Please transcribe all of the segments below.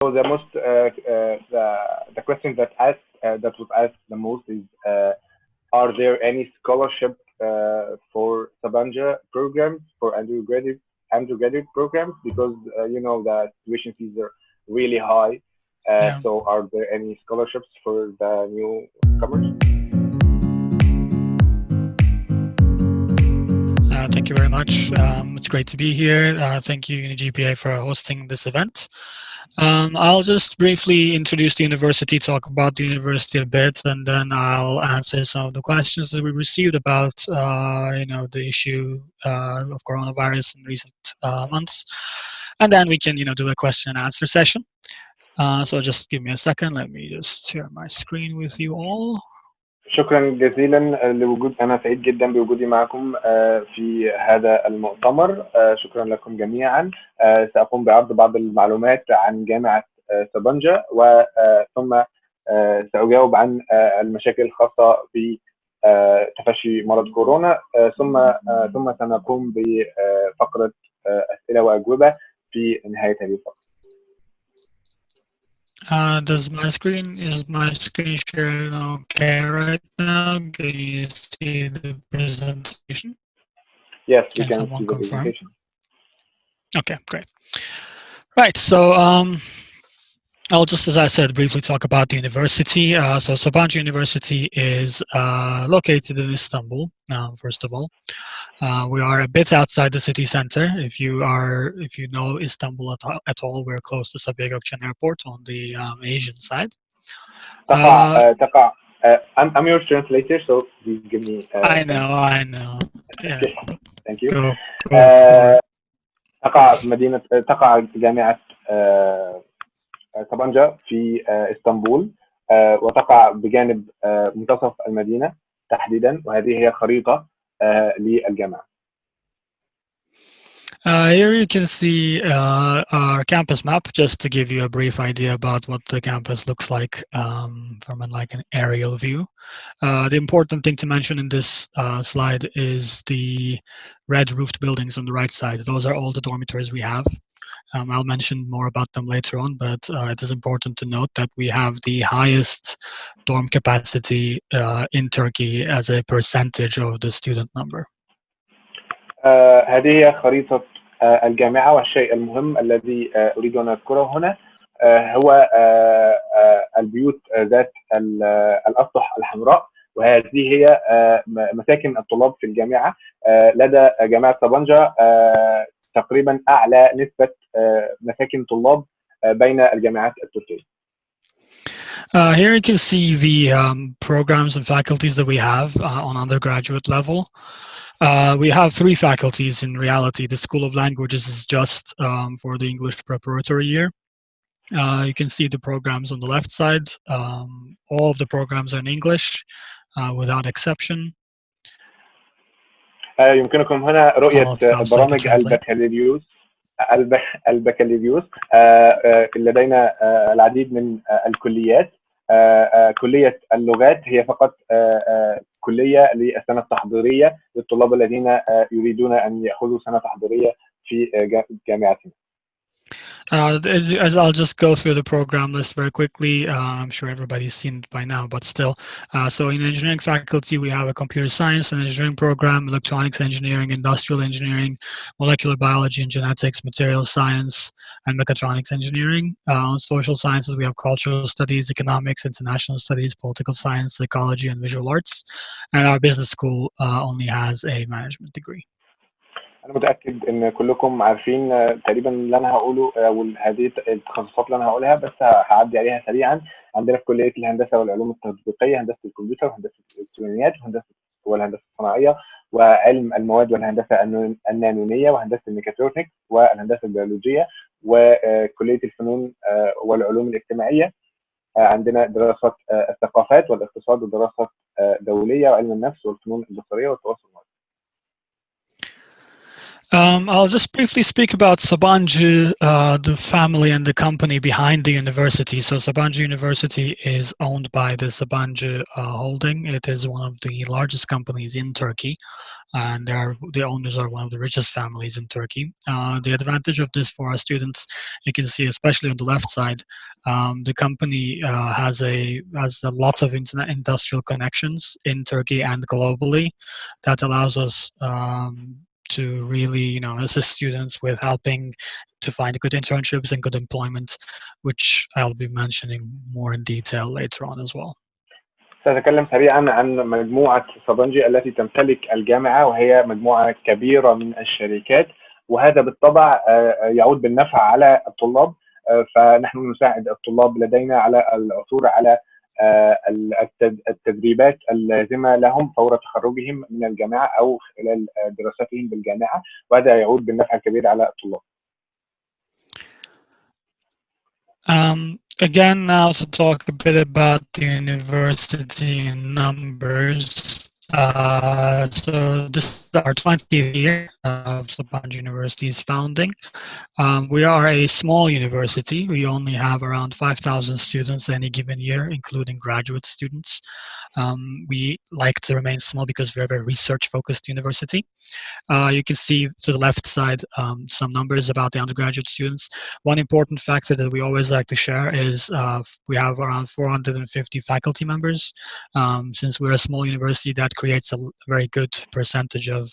So the most the question that was asked the most is, are there any scholarship for Sabanci programs for undergraduate programs? Because the tuition fees are really high. Yeah. So are there any scholarships for the newcomers? Thank you very much. It's great to be here. Thank you, UniGPA, for hosting this event. I'll just briefly introduce the university, talk about the university a bit, and then I'll answer some of the questions that we received about, the issue of coronavirus in recent months. And then we can, do a question and answer session. So just give me a second. Let me just share my screen with you all. شكرا جزيلا لوجود، أنا سعيد جدا بوجودي معكم في هذا المؤتمر. شكرا لكم جميعا. سأقوم بعرض بعض المعلومات عن جامعة سبنجة، وثم سأجاوب عن المشاكل الخاصة بتفشي مرض كورونا، ثم سنقوم بفقرة أسئلة وأجوبة في نهاية هذه الفقرة. Is my screen sharing okay right now? Can you see the presentation? Yes, we can can someone see the confirm? presentation. Okay, great. Right, so I'll just, as I said, briefly talk about the university. So Sabanci University is located in Istanbul, first of all. We are a bit outside the city center. If you know Istanbul at all, we're close to Sabiha Gökçen Airport on the Asian side. تقع I'm your translator, so please give me. I know. Yeah. Okay. Thank you. Go for it. تقع جامعة طبنجة في اسطنبول، وتقع بجانب منتصف المدينة تحديدا، وهذه هي خريطة للجامعة. Here you can see our campus map, just to give you a brief idea about what the campus looks like from an aerial view. The important thing to mention in this slide is the red roofed buildings on the right side. Those are all the dormitories we have. I'll mention more about them later on, but it is important to note that we have the highest dorm capacity in Turkey as a percentage of the student number. هذه هي خريطة الجامعة، والشيء المهم الذي أريد أن أذكره هنا هو البيوت ذات الأسطح الحمراء، وهذه هي مساكن الطلاب في الجامعة. لدى جامعة طبنجة تقريبا أعلى نسبة مساكن طلاب بين الجامعات التركية. Here you can see the programs and faculties that we have on undergraduate level. We have 3 faculties in reality. The School of Languages is just for the English preparatory year. You can see the programs on the left side. All of the programs are in English without exception. يمكنكم هنا رؤية برامج البكالوريوس. لدينا العديد من الكليات. كلية اللغات هي فقط كلية للسنة التحضيرية للطلاب الذين يريدون أن يأخذوا سنة تحضيرية في جامعتنا. As I'll just go through the program list very quickly. I'm sure everybody's seen it by now, but still. So in engineering faculty, we have a computer science and engineering program, electronics engineering, industrial engineering, molecular biology and genetics, material science, and mechatronics engineering. On social sciences, we have cultural studies, economics, international studies, political science, psychology, and visual arts. And our business school only has a management degree. أنا متأكد إن كلكم عارفين تقريبا اللي أنا هقوله، أو هذه التخصصات اللي أنا هقولها، بس هعدي عليها سريعا. عندنا في كلية الهندسة والعلوم التطبيقية هندسة الكمبيوتر وهندسة الإلكترونيات والهندسة الصناعية وعلم المواد والهندسة النانونية وهندسة الميكاترونكس والهندسة البيولوجية وكلية الفنون والعلوم الاجتماعية. عندنا دراسات الثقافات والاقتصاد ودراسات دولية وعلم النفس والفنون البصرية والتواصل المعرفي. I'll just briefly speak about Sabanci, the family and the company behind the university. So Sabanci University is owned by the Sabanci holding. It is one of the largest companies in Turkey. and the owners are one of the richest families in Turkey. The advantage of this for our students, you can see especially on the left side, the company has a lot of industrial connections in Turkey and globally that allows us to really, assist students with helping to find good internships and good employment, which I'll be mentioning more in detail later on as well. سأتكلم سريعا عن مجموعة صبنجي التي تمتلك الجامعة، وهي مجموعة كبيرة من الشركات، وهذا بالطبع يعود بالنفع على الطلاب. فنحن نساعد الطلاب لدينا على العثور على التدريبات اللازمة لهم فور تخرجهم من الجامعة أو خلال دراستهم بالجامعة، وهذا يعود بالنفع الكبير على الطلاب. Again, now to talk a bit about the university in numbers. So this is our 20th year of Sabanci University's founding. We are a small university. We only have around 5,000 students any given year, including graduate students. We like to remain small because we're a very research-focused university. You can see to the left side some numbers about the undergraduate students. One important factor that we always like to share is we have around 450 faculty members. Since we're a small university, that creates a very good percentage of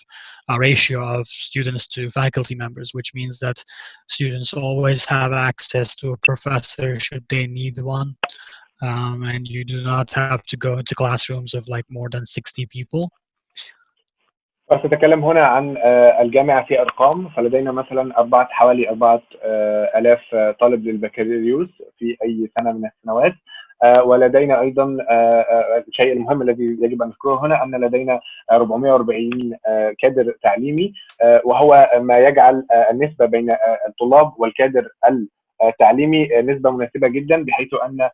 a ratio of students to faculty members, which means that students always have access to a professor should they need one. And you do not have to go into classrooms of like more than 60 people. وسأتكلم هنا عن الجامعة في أرقام. فلدينا مثلا حوالي 4,000 طالب للبكالوريوس في أي سنة من السنوات. ولدينا أيضا الشيء المهم الذي يجب أن نذكره هنا أن لدينا 440 كادر تعليمي، وهو ما يجعل النسبة بين الطلاب والكادر التعليمي نسبة مناسبة جدا، بحيث أن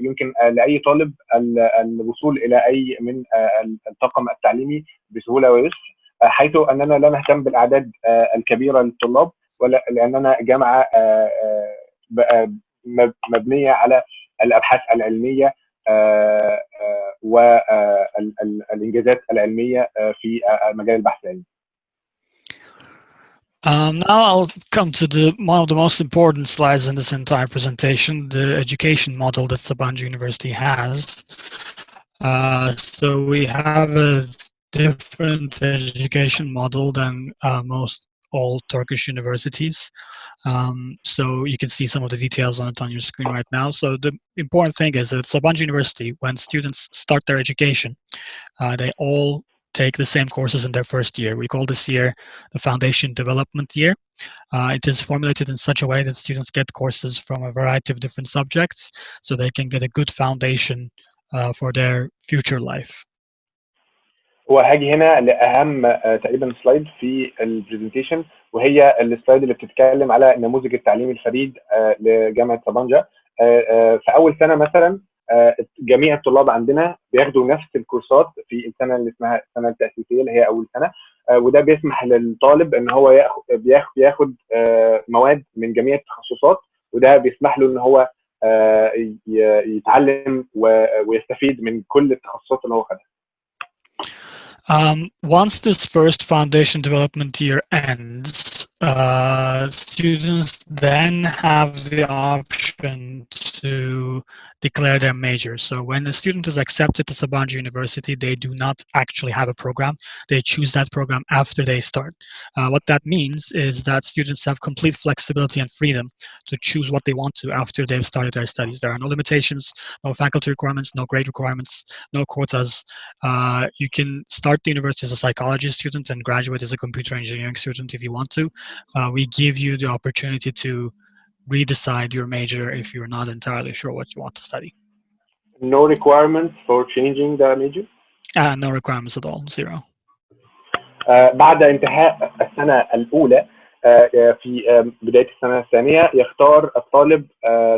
يمكن لأي طالب الوصول إلى أي من الطاقم التعليمي بسهولة ويسر، حيث أننا لا نهتم بالأعداد الكبيرة للطلاب، لأننا جامعة مبنية على الأبحاث العلمية والإنجازات العلمية في مجال البحث العلمي. Now I'll come to one of the most important slides in this entire presentation, the education model that Sabanci University has. So we have a different education model than most all Turkish universities. So you can see some of the details on it on your screen right now. So the important thing is that Sabanci University, when students start their education, they all take the same courses in their first year. We call this year the Foundation Development Year. It is formulated in such a way that students get courses from a variety of different subjects so they can get a good foundation for their future life. وهاجي هنا لأهم تقريبا سلايد في البرزنتيشن، وهي السلايد اللي بتتكلم على نموذج التعليم الفريد لجامعة سبانجا. في أول سنة مثلا جميع الطلاب عندنا بياخدوا نفس الكورسات في السنة اللي اسمها السنة التأسيسية اللي هي أول سنة، وده بيسمح للطالب إن هو بياخد مواد من جميع التخصصات، وده بيسمح له إن هو يتعلم ويستفيد من كل التخصصات اللي هو خدها. Once this first foundation development year ends, students then have the option to declare their major. So when a student is accepted to Sabanci University, they do not actually have a program. They choose that program after they start. What that means is that students have complete flexibility and freedom to choose what they want to after they've started their studies. There are no limitations, no faculty requirements, no grade requirements, no quotas. You can start the university as a psychology student and graduate as a computer engineering student if you want to. We give you the opportunity to redecide your major if you're not entirely sure what you want to study. No requirements for changing the major? No requirements at all, zero. بعد انتهاء السنة الأولى في بداية السنة الثانية يختار الطالب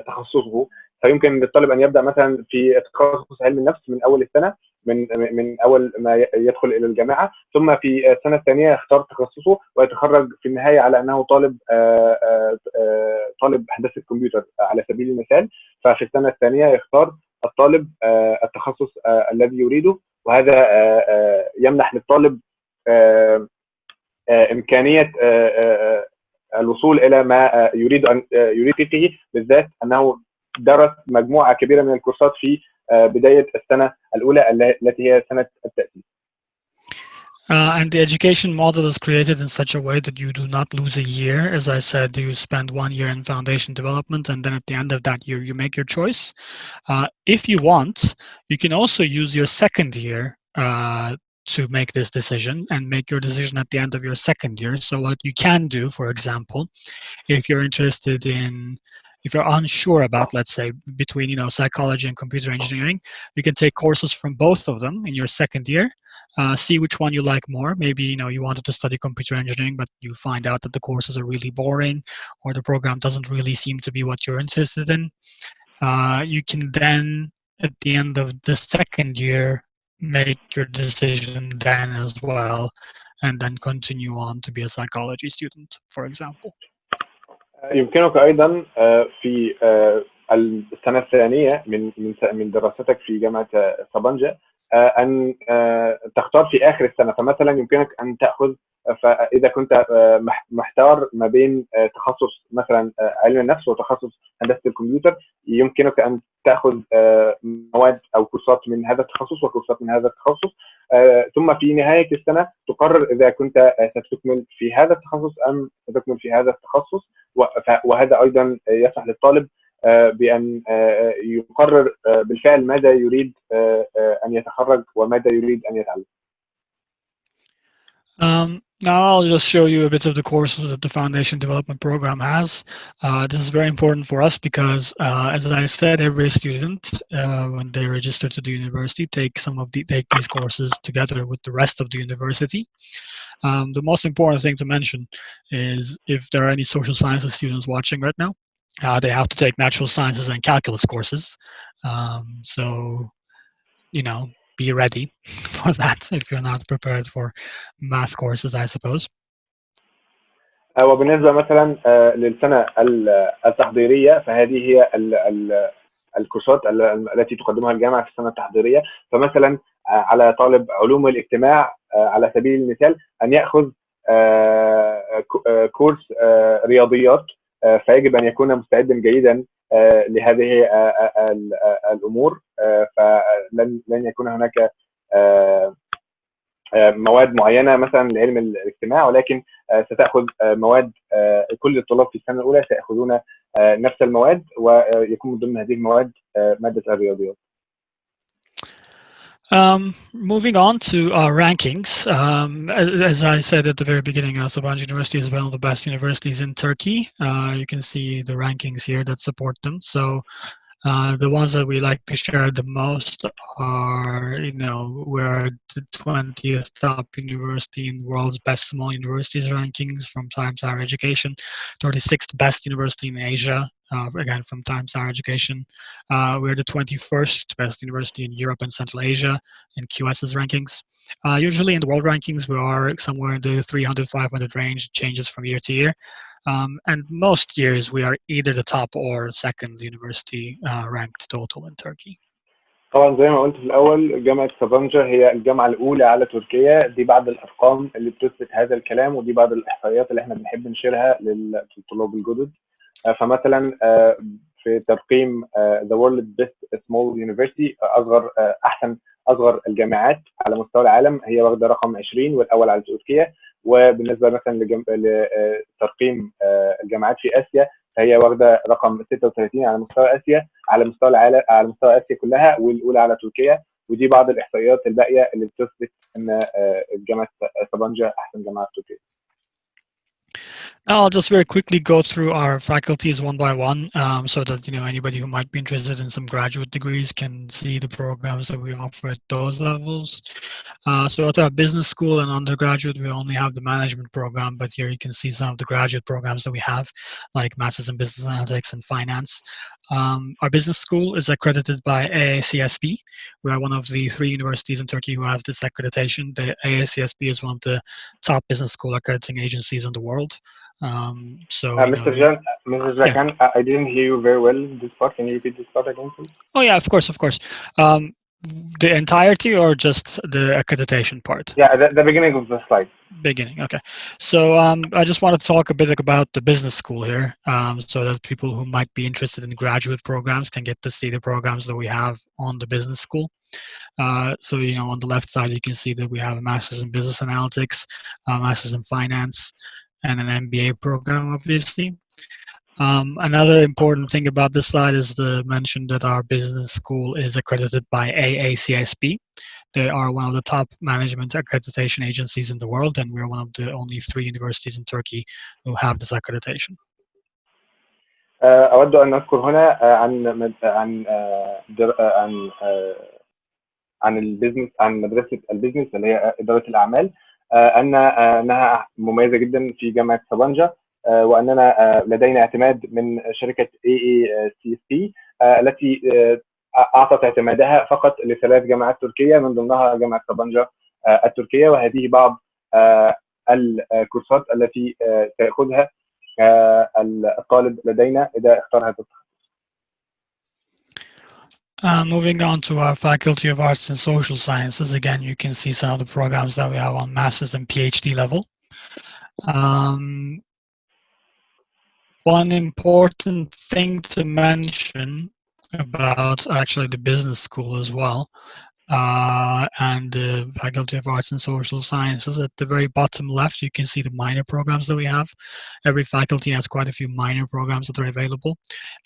تخصصه. فيمكن للطالب أن يبدأ مثلا في تخصص علم النفس من أول السنة، من أول ما يدخل إلى الجامعة، ثم في السنة الثانية يختار تخصصه ويتخرج في النهاية على أنه طالب هندسة كمبيوتر على سبيل المثال. ففي السنة الثانية يختار الطالب التخصص الذي يريده، وهذا يمنح للطالب إمكانية الوصول إلى ما يريد فيه، بالذات أنه درس مجموعة كبيرة من الكورسات في بداية السنة الأولى التي هي سنة التأسيس. And the education model is created in such a way that you do not lose a year. As I said, you spend 1 year in foundation development, and then at the end of that year, you make your choice. If you want, you can also use your second year to make this decision and make your decision at the end of your second year. So what you can do, for example, if you're interested in, if you're unsure about, let's say, between psychology and computer engineering, you can take courses from both of them in your second year. See which one you like more. Maybe you wanted to study computer engineering, but you find out that the courses are really boring, or the program doesn't really seem to be what you're interested in. You can then, at the end of the second year, make your decision then as well, and then continue on to be a psychology student, for example. يمكنك أيضا في السنة الثانية من دراستك في جامعة سبانجا أن تختار في آخر السنة. فمثلا يمكنك أن تأخذ، فإذا كنت محتار ما بين تخصص مثلا علم النفس وتخصص هندسة الكمبيوتر، يمكنك أن تأخذ مواد أو كورسات من هذا التخصص وكورسات من هذا التخصص، ثم في نهاية السنة تقرر إذا كنت ستكمل في هذا التخصص أم ستكمل في هذا التخصص. وهذا أيضا يسمح للطالب بأن يقرر بالفعل ماذا يريد أن يتخرج وماذا يريد أن يتعلم. Now I'll just show you a bit of the courses that the Foundation Development Program has. This is very important for us because, as I said, every student, when they register to the university, take these courses together with the rest of the university. The most important thing to mention is if there are any social sciences students watching right now, they have to take natural sciences and calculus courses. So, be ready for that if you're not prepared for math courses, I suppose. وبالنسبة مثلا للسنة التحضيرية، فهذه هي الكورسات التي تقدمها الجامعة في السنة التحضيرية. فمثلا على طالب علوم الاجتماع على سبيل المثال أن يأخذ كورس رياضيات، فيجب أن يكون مستعدا جيدا لهذه الأمور. فلن يكون هناك مواد معينة مثلا لعلم الاجتماع، ولكن ستأخذ مواد، كل الطلاب في السنة الأولى سيأخذون نفس المواد، ويكون من ضمن هذه المواد مادة الرياضيات. Moving on to our rankings. As I said at the very beginning, Sabanci University is one of the best universities in Turkey. You can see the rankings here that support them. So the ones that we like to share the most are, we're the 20th top university in the world's best small universities rankings from Times Higher Education, 36th best university in Asia, again from Times Higher Education. We're the 21st best university in Europe and Central Asia in QS's rankings. Usually in the world rankings, we are somewhere in the 300-500 range, changes from year to year. And most years we are either the top or second university ranked total in Turkey. طبعا زي ما قلت في الأول، جامعة سابانجا هي الجامعة الأولى على تركيا. دي بعض الأرقام اللي بتثبت هذا الكلام، ودي بعض الإحصائيات اللي احنا بنحب نشيرها للطلاب الجدد. فمثلا في ترقيم The World Best Small University، أصغر الجامعات على مستوى العالم، هي واخدة رقم 20 والأول على تركيا. وبالنسبة مثلا لترقيم الجامعات في آسيا، فهي واخدة رقم 36 على مستوى آسيا، على مستوى العالم، على مستوى آسيا كلها، والأولى على تركيا. ودي بعض الإحصائيات الباقية اللي بتثبت إن جامعة سابانجا أحسن جامعة في تركيا. I'll just very quickly go through our faculties one by one, so that anybody who might be interested in some graduate degrees can see the programs that we offer at those levels. So at our business school and undergraduate, we only have the management program, but here you can see some of the graduate programs that we have, like Masters in Business Analytics and Finance. Our business school is accredited by AACSB. We are one of the 3 universities in Turkey who have this accreditation. The AACSB is one of the top business school accrediting agencies in the world. Mr. Jakan, I didn't hear you very well this part. Can you repeat this part again, please? Oh yeah, of course. the entirety or just the accreditation part? Yeah, the beginning of the slide. Beginning, okay. So I just want to talk a bit about the business school here, so that people who might be interested in graduate programs can get to see the programs that we have on the business school. So, you know, on the left side, you can see that we have a master's in business analytics, a master's in finance, and an MBA program, obviously. Another important thing about this slide is to mention that our business school is accredited by AACSB. They are one of the top management accreditation agencies in the world, and we're one of the only 3 universities in Turkey who have this accreditation. أود أن أذكر هنا عن البيزنس، عن مدرسة البيزنس اللي هي إدارة الأعمال، أنها مميزة جدا في جامعة سبانجا، وأننا لدينا اعتماد من شركة AACSB التي أعطت اعتمادها فقط ل3 جامعات تركية من ضمنها جامعة سبانجا التركية، وهذه بعض الكورسات التي سيأخذها الطالب لدينا إذا اختار هذا التخصص. Moving on to our Faculty of Arts and Social Sciences, again, you can see some of the programs that we have on master's and PhD level. One important thing to mention about actually the business school as well, and the Faculty of Arts and Social Sciences, at the very bottom left, you can see the minor programs that we have. Every faculty has quite a few minor programs that are available.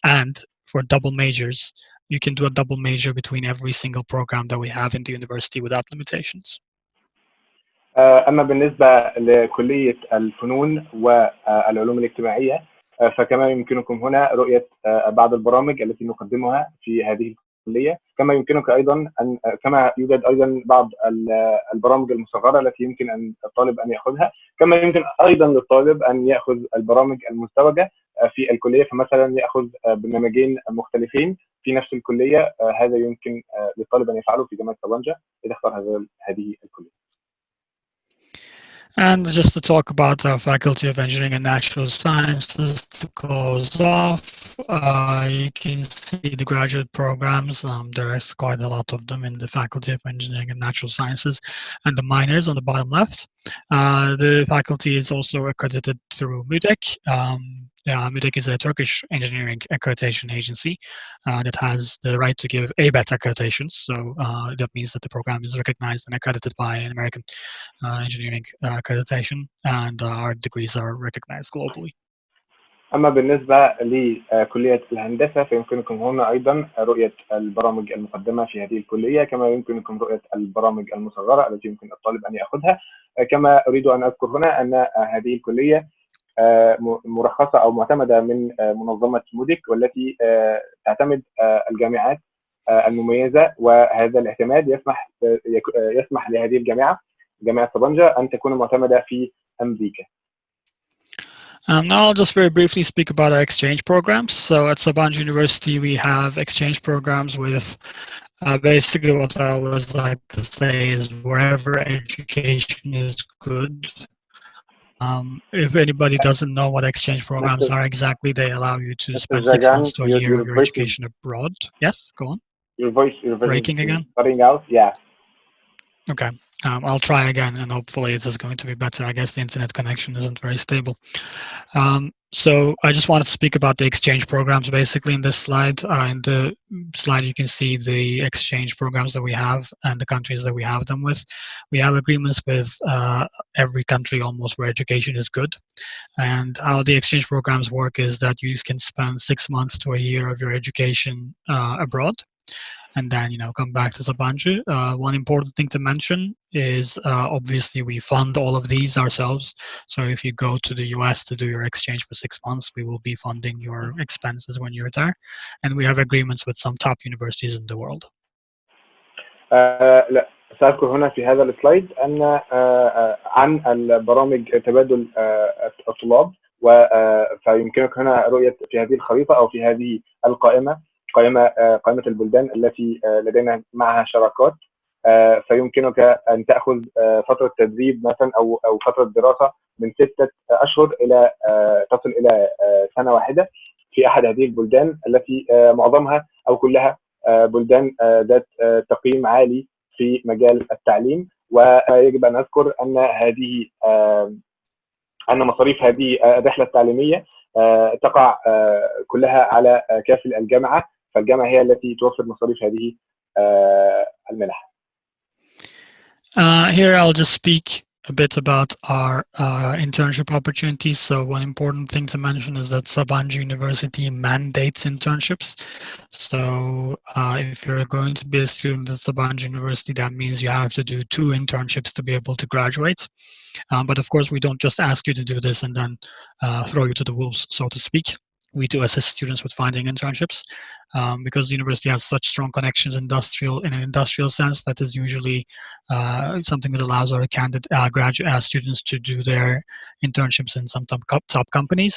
And for double majors, you can do a double major between every single program that we have in the university without limitations. أما بالنسبة لكلية الفنون والعلوم الاجتماعية، فكما يمكنكم هنا رؤية بعض البرامج التي نقدمها في هذه الكلية، كما يمكنك أيضا كما يوجد أيضا بعض البرامج المصغرة التي يمكن أن الطالب أن يأخذها، كما يمكن أيضا للطالب أن يأخذ البرامج المزدوجة في الكلية، فمثلا يأخذ برنامجين مختلفين في نفس الكلية. هذا يمكن للطالب أن يفعله في جامعة سبانجا إذا اختار هذه الكلية. And just to talk about our Faculty of Engineering and Natural Sciences to close off, you can see the graduate programs. There's quite a lot of them in the Faculty of Engineering and Natural Sciences, and the minors on the bottom left. The faculty is also accredited through MÜDEK. MÜDEK is a Turkish engineering accreditation agency that has the right to give ABET accreditations. So that means that the program is recognized and accredited by an American engineering accreditation, and our degrees are recognized globally. أما بالنسبة لكلية الهندسة فيمكنكم هنا أيضا رؤية البرامج المقدمة في هذه الكلية، كما يمكنكم رؤية البرامج المصغرة التي يمكن الطالب أن يأخذها. كما أريد أن أذكر هنا أن هذه الكلية مرخصة أو معتمدة من منظمة موديك، والتي تعتمد الجامعات المميزة، وهذا الاعتماد يسمح لهذه الجامعة، جامعة سبانجا، أن تكون معتمدة في أمريكا. Now I'll just very briefly speak about our exchange programs. So at Sabanci University, we have exchange programs with basically what I always like to say is wherever education is good. If anybody doesn't know what exchange programs are exactly, they allow you to spend 6 months to a year of your education abroad. Yes, go on. Your voice breaking again. Cutting out. Yeah. Okay. I'll try again, and hopefully it is going to be better. I guess the internet connection isn't very stable. So I just wanted to speak about the exchange programs basically in this slide. In the slide, you can see the exchange programs that we have and the countries that we have them with. We have agreements with every country almost where education is good. And how the exchange programs work is that you can spend 6 months to a year of your education abroad, and then come back to Sabanci. One important thing to mention is obviously we fund all of these ourselves. So if you go to the US to do your exchange for 6 months, we will be funding your expenses when you're there, and we have agreements with some top universities in the world. لا سأذكر هنا في هذا السلايد أن عن البرامج تبادل الطلاب، فيمكنك هنا رؤية في هذه الخريطة أو في هذه القائمة قائمة البلدان التي لدينا معها شراكات، فيمكنك أن تأخذ فترة تدريب مثلا أو فترة دراسة من 6 أشهر إلى تصل إلى سنة واحدة في أحد هذه البلدان التي معظمها أو كلها بلدان ذات تقييم عالي في مجال التعليم. ويجب أن أذكر أن مصاريف هذه الرحلة التعليمية تقع كلها على كافل الجامعة، فالجامعة هي التي توفر مصاريف هذه المنح. Here I'll just speak a bit about our internship opportunities. So one important thing to mention is that Sabanci University mandates internships. So if you're going to be a student at Sabanci University, that means you have to do 2 internships to be able to graduate. But of course, we don't just ask you to do this and then throw you to the wolves, so to speak. We do assist students with finding internships because the university has such strong connections in an industrial sense. That is usually something that allows our graduate students to do their internships in some top companies.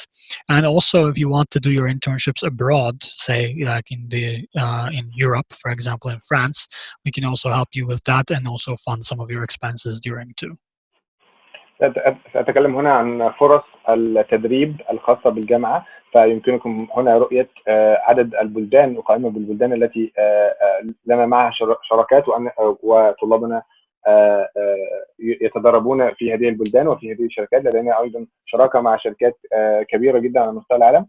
And also, if you want to do your internships abroad, say like in Europe, for example, in France, we can also help you with that and also fund some of your expenses during too. سأتكلم هنا عن فرص التدريب الخاصة بالجامعة، فيمكنكم هنا رؤية عدد البلدان وقائمة بالبلدان التي لنا معها شراكات، وطلابنا يتدربون في هذه البلدان وفي هذه الشركات. لدينا أيضا شراكة مع شركات كبيرة جدا على مستوى العالم،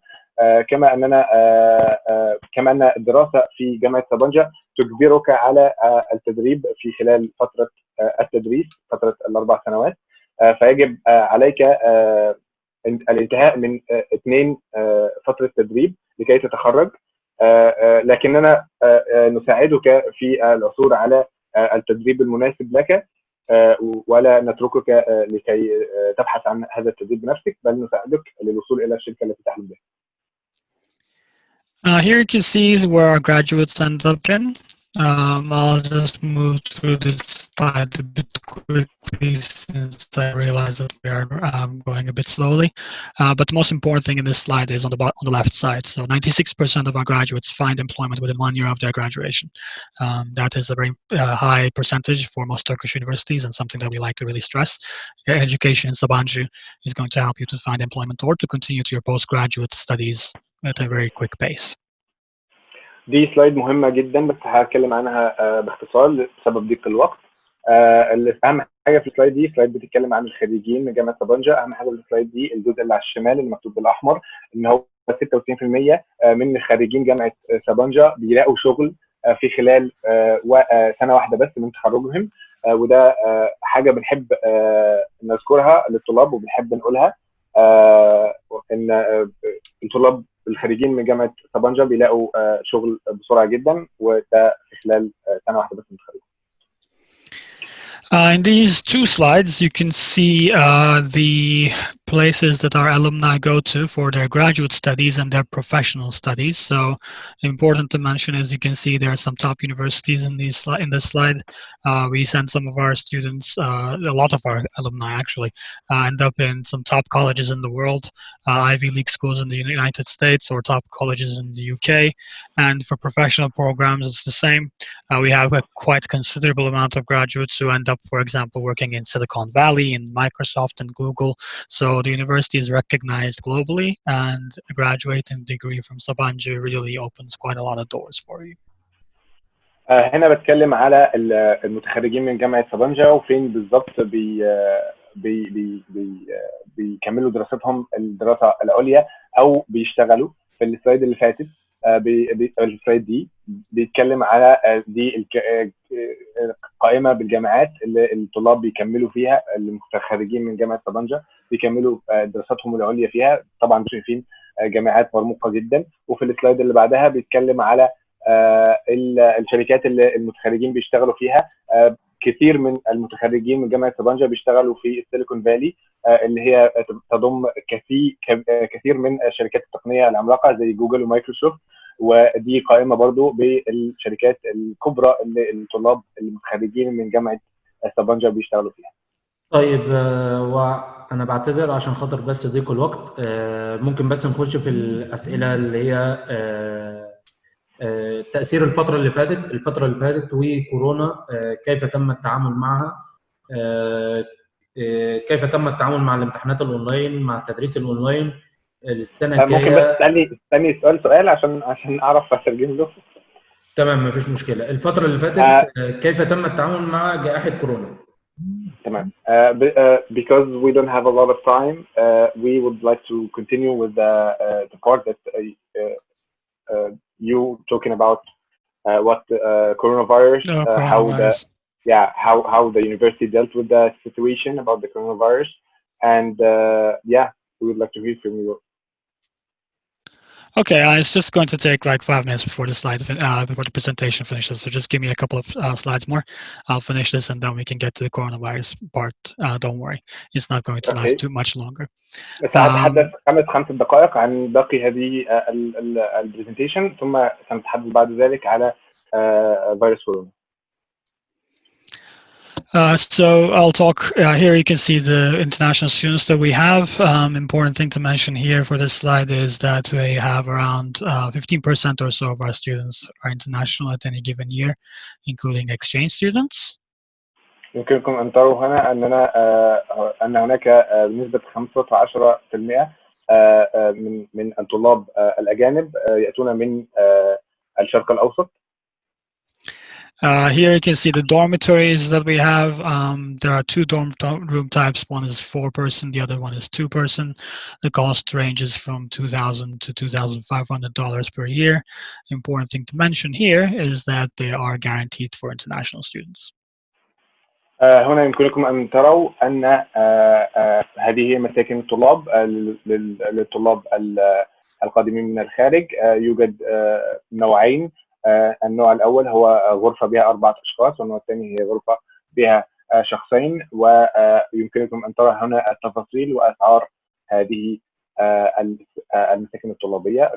كما أن الدراسة في جامعة سابانجا تجبرك على التدريب في خلال فترة التدريس، فترة ال4 سنوات. فيجب عليك الانتهاء من 2 فترة تدريب لكي تتخرج، لكننا نساعدك في العثور على التدريب المناسب لك، ولا نتركك لكي تبحث عن هذا التدريب بنفسك، بل نساعدك للوصول إلى الشركة التي تحلم بها. Here you can see where our graduates end up in. I'll just move through this slide a bit quickly since I realize that we are going a bit slowly. But the most important thing in this slide is on the left side. So 96% of our graduates find employment within 1 year of their graduation. That is a very high percentage for most Turkish universities, and something that we like to really stress. Education in Sabanci is going to help you to find employment or to continue to your postgraduate studies at a very quick pace. دي سلايد مهمة جدا، بس هتكلم عنها باختصار بسبب ضيق الوقت. أهم حاجة في السلايد دي سلايد بتتكلم عن الخريجين من جامعة سابانجا. أهم حاجة في السلايد دي الجزء اللي على الشمال اللي مكتوب بالأحمر، إن هو 96% من خريجين جامعة سابانجا بيلاقوا شغل في خلال سنة واحدة بس من تخرجهم، وده حاجة بنحب نذكرها للطلاب وبنحب نقولها، إن الطلاب الخريجين من جامعة سابانجا بيلاقوا شغل بسرعة جدا، وده في خلال سنة واحدة بس من تخرجهم. In these 2 slides, you can see the places that our alumni go to for their graduate studies and their professional studies. So important to mention, as you can see, there are some top universities in this slide. We send some of our students, a lot of our alumni actually, end up in some top colleges in the world, Ivy League schools in the United States or top colleges in the UK. And for professional programs, it's the same. We have a quite considerable amount of graduates who end up, for example, working in Silicon Valley, in Microsoft and Google. So the university is recognized globally, and a graduating degree from Sabanci really opens quite a lot of doors for you. هنا بتكلم على المتخرجين من جامعة سابانجا وفين بالظبط بيكملوا دراستهم الدراسة العليا أو بيشتغلوا. في السلايد اللي فاتت السلايد دي بيتكلم على دي قائمة بالجامعات اللي الطلاب بيكملوا فيها، المتخرجين من جامعة سابانجا بيكملوا دراساتهم العليا فيها. طبعا شايفين جامعات مرموقة جدا. وفي السلايد اللي بعدها بيتكلم على الشركات اللي المتخرجين بيشتغلوا فيها. كثير من المتخرجين من جامعة سابانجا بيشتغلوا في السيليكون فالي، اللي هي تضم كثير من شركات التقنية العملاقة زي جوجل ومايكروسوفت، ودي قائمة برضو بالشركات الكبرى اللي الطلاب المتخرجين من جامعة سابانجا بيشتغلوا فيها. طيب، وأنا بعتذر عشان خاطر بس ضيق الوقت. ممكن بس نخش في الأسئلة اللي هي تأثير الفترة اللي فاتت وكورونا، كيف تم التعامل معها، كيف تم التعامل مع الامتحانات الأونلاين، مع التدريس الأونلاين السنة الجاية. ممكن بس تسألني سؤال عشان أعرف أترجم له. تمام، مفيش مشكلة. الفترة اللي فاتت كيف تم التعامل مع جائحة كورونا؟ تمام. Because we don't have a lot of time, we would like to continue with the part that you talking about what coronavirus, coronavirus. how the university dealt with the situation about the coronavirus, and we would like to hear from you. Okay, it's just going to take like 5 minutes before before the presentation finishes. So just give me a couple of slides more. I'll finish this and then we can get to the coronavirus part. Don't worry, it's not going to last too much longer. سأتحدث 5 دقائق عن باقي هذه البرزنتيشن، ثم سنتحدث بعد ذلك على فيروس كورونا. So I'll talk here. You can see the international students that we have. Important thing to mention here for this slide is that we have around 15% or so of our students are international at any given year, including exchange students. يمكنكم أن تروا هنا أن هناك بنسبة 15% من الطلاب الأجانب يأتون من الشرق الأوسط. Here you can see the dormitories that we have. There are 2 dorm room types. One is 4-person, the other one is 2-person. The cost ranges from $2,000 to $2,500 per year. Important thing to mention here is that they are guaranteed for international students. هنا يمكنكم أن تروا أن هذه مساكن الطلاب للطلاب القادمين من الخارج. يوجد نوعين. النوع الأول هو غرفة بها 4 أشخاص، والنوع الثاني هي غرفة بها شخصين. ويمكنكم أن ترى هنا التفاصيل وأسعار هذه المساكن الطلابية.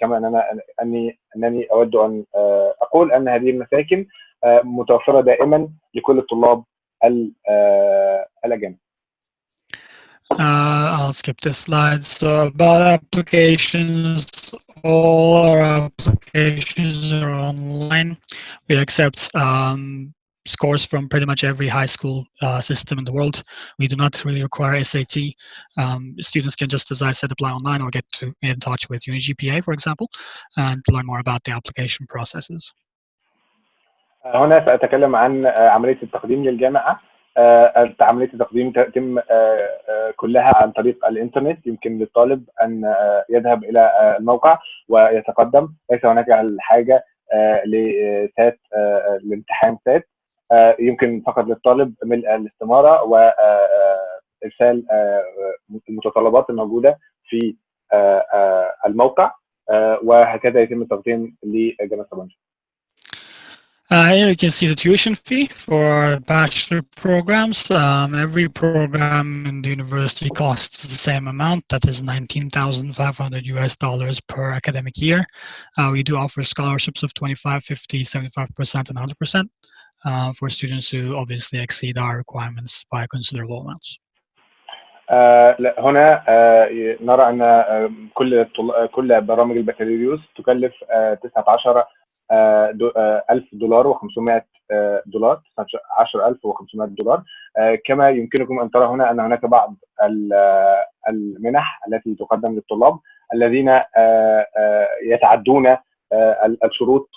كما أنني أود أن أقول أن هذه المساكن متوفرة دائما لكل الطلاب الأجانب. I'll skip this slide. So about applications, all our applications are online. We accept scores from pretty much every high school system in the world. We do not really require SAT. Students can just, as I said, apply online or get in touch with UniGPA, for example, and learn more about the application processes. هنا سأتكلم عن عملية التقديم للجامعة. عملية التقديم تتم كلها عن طريق الإنترنت. يمكن للطالب أن يذهب إلى الموقع ويتقدم. ليس هناك الحاجة لسات لامتحان سات. يمكن فقط للطالب ملء الاستمارة وإرسال المتطلبات الموجودة في الموقع، وهكذا يتم التقديم لجامعة سبانشي. Here you can see the tuition fee for our bachelor programs. Every program in the university costs the same amount. That is $19,500 per academic year. We do offer scholarships of 25%, 50%, 75%, and 100% for students who obviously exceed our requirements by considerable amounts. هنا نرى أن كل برامج البكالوريوس تكلف $19,500 و500 دولار، $10,500. كما يمكنكم أن ترى هنا أن هناك بعض المنح التي تقدم للطلاب الذين يتعدون الشروط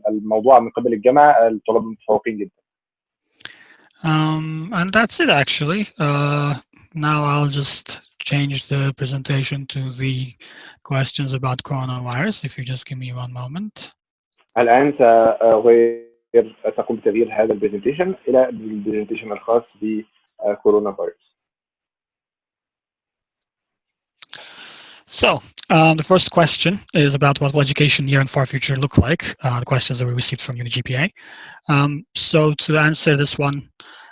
الموضوعة من قبل الجامعة. الطلاب متفوقين جدا. And that's it actually. Now I'll just change the presentation to the questions about coronavirus. If you just give me one moment. الآن سأقوم بتغيير هذا البرزنتيشن إلى البرزنتيشن الخاص بكورونا فيروس. So the first question is about what will education near and far future look like. The questions that we received from UniGPA. So to answer this one,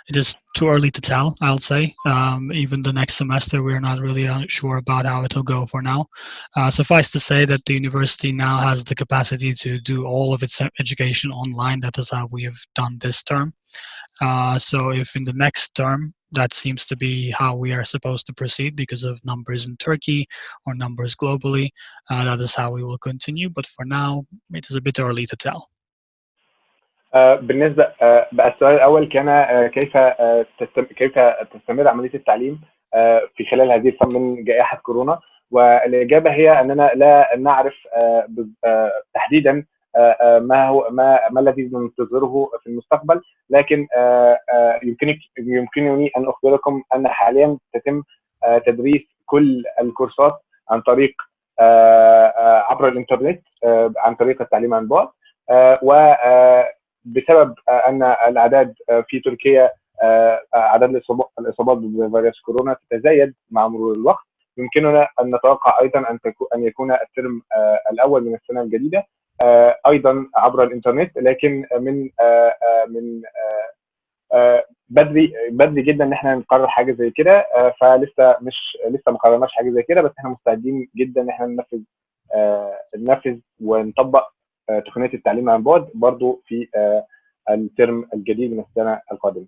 it is too early to tell, I'll say. Even the next semester, we're not really sure about how it will go for now. Suffice to say that the university now has the capacity to do all of its education online. That is how we have done this term. So if in the next term, that seems to be how we are supposed to proceed because of numbers in Turkey or numbers globally, that is how we will continue. But for now, it is a bit early to tell. بالنسبة بقى السؤال الأول كان كيف تستمر عملية التعليم في خلال هذه الفترة من جائحة كورونا، والإجابة هي أننا لا نعرف تحديدا ما الذي ننتظره في المستقبل، لكن يمكنني ان اخبركم ان حاليا تتم تدريس كل الكورسات عن طريق عبر الانترنت، عن طريق التعليم عن بعد. وبسبب ان الاعداد في تركيا، اعداد الاصابات بفيروس كورونا تتزايد مع مرور الوقت، يمكننا ان نتوقع ايضا ان يكون الترم الاول من السنه الجديده ايضا عبر الانترنت، لكن من بدري جدا ان احنا نقرر حاجه زي كده. فلسه لسه ما قررناش حاجه زي كده، بس احنا مستعدين جدا ان احنا ننفذ ونطبق تقنيه التعليم عن بعد برضو في الترم الجديد من السنه القادمه.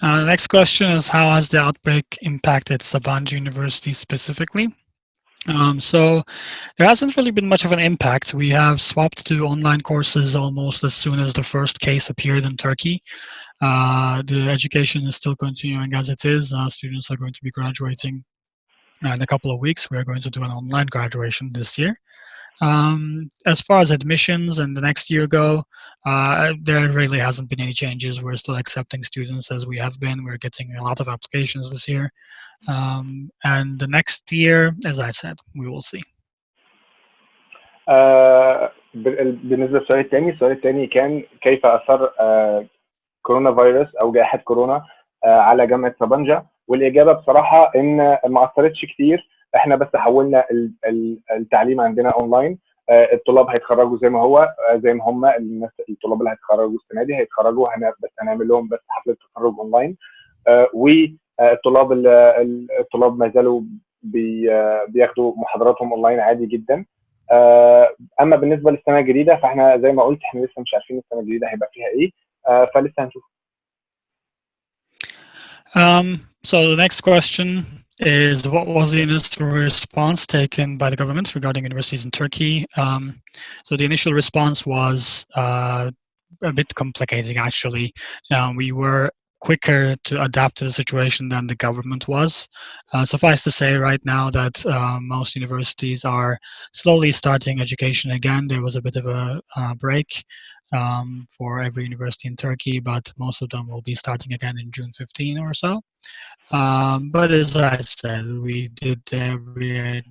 The next question is, how has the outbreak impacted Sabanci University specifically? So there hasn't really been much of an impact. We have swapped to online courses almost as soon as the first case appeared in Turkey. The education is still continuing as it is. Students are going to be graduating in a couple of weeks. We're going to do an online graduation this year. As far as admissions and the next year go, there really hasn't been any changes. We're still accepting students as we have been. We're getting a lot of applications this year. And the next year, as I said, we will see. بالنسبه للسؤال الثاني كان كيف اثر كورونا فيروس او جائحه كورونا على جامعه سبانجا، والاجابه بصراحه ان ما اثرتش كتير. احنا بس حولنا التعليم عندنا اونلاين. الطلاب هيتخرجوا زي ما هم الناس الطلاب اللي هيتخرجوا السنه دي هيتخرجوا، بس هنعمل لهم بس حفله تخرج اونلاين. والطلاب ما زالوا بياخدوا محاضراتهم اونلاين عادي جدا. اما بالنسبه للسنه الجديده فاحنا زي ما قلت احنا لسه مش عارفين السنه الجديده هيبقى فيها ايه، فلسه هنشوف. So the next question is, what was the initial response taken by the government regarding universities in Turkey? So the initial response was a bit complicated, actually. We were quicker to adapt to the situation than the government was. Suffice to say right now that most universities are slowly starting education again. There was a bit of a break for every university in Turkey, but most of them will be starting again in June 15 or so. But as I said, we did every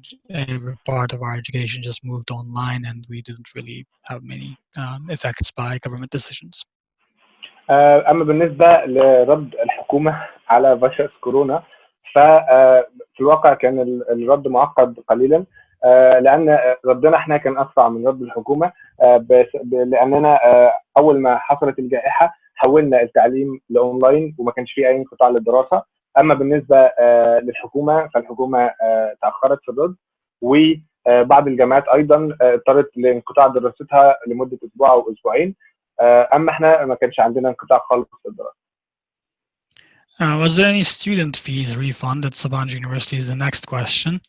part of our education just moved online, and we didn't really have many effects by government decisions. اما بالنسبه لرد الحكومه على فيروس كورونا، ففي الواقع كان الرد معقد قليلا، لان ردنا احنا كان اسرع من رد الحكومه، لاننا اول ما حصلت الجائحه حولنا التعليم لاونلاين وما كانش فيه اي انقطاع للدراسه. اما بالنسبه للحكومه فالحكومه تاخرت في الرد، وبعض الجامعات ايضا اضطرت لانقطاع دراستها لمده اسبوع او اسبوعين. اما احنا ما كانش عندنا انقطاع خالص في الدراسه. Was there any student fees refund at Sabanci University is the next question.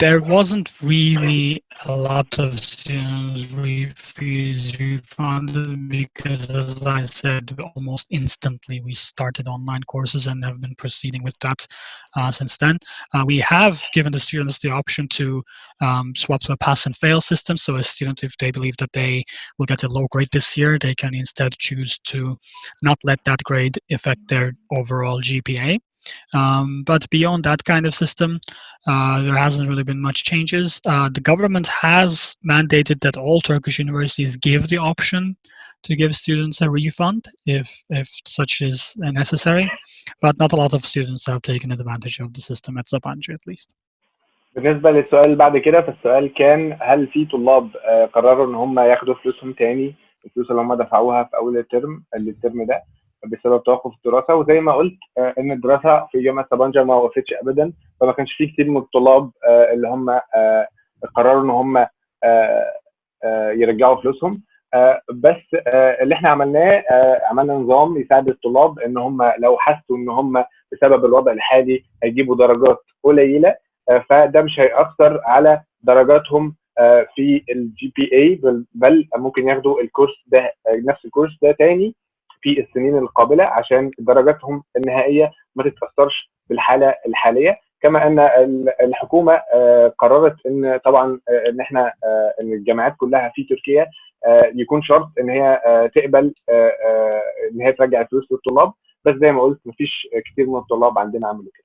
There wasn't really a lot of student fees refunded because, as I said, almost instantly we started online courses and have been proceeding with that since then. We have given the students the option to swap to a pass and fail system. So a student, if they believe that they will get a low grade this year, they can instead choose to not let that grade affect their overall GPA. But beyond that kind of system, there hasn't really been much changes. The government has mandated that all Turkish universities give the option to give students a refund if such is necessary, but not a lot of students have taken advantage of the system at Sabanci at least. بالنسبه للسؤال اللي بعد كده، فالسؤال كان هل في طلاب قرروا ان هم ياخدوا فلوسهم تاني، الفلوس اللي هم دفعوها في اول الترم ده بسبب توقف الدراسه؟ وزي ما قلت ان الدراسه في جامعه سبانجا ما وقفتش ابدا، فما كانش في كتير من الطلاب اللي هم قرروا ان هم يرجعوا فلوسهم. بس اللي احنا عملناه، عملنا نظام يساعد الطلاب ان هم لو حسوا ان هم بسبب الوضع الحالي هيجيبوا درجات قليله، فده مش هيأثر على درجاتهم في الجي بي اي، بل ممكن ياخدوا الكورس ده نفس الكورس ده تاني في السنين القابله عشان درجاتهم النهائيه ما تتاثرش بالحاله الحاليه. كما ان الحكومه قررت ان طبعا ان احنا ان الجامعات كلها في تركيا يكون شرط ان هي تقبل ان هي ترجع الفلوس للطلاب، بس زي ما قلت مفيش كتير من الطلاب عندنا عملوا كده.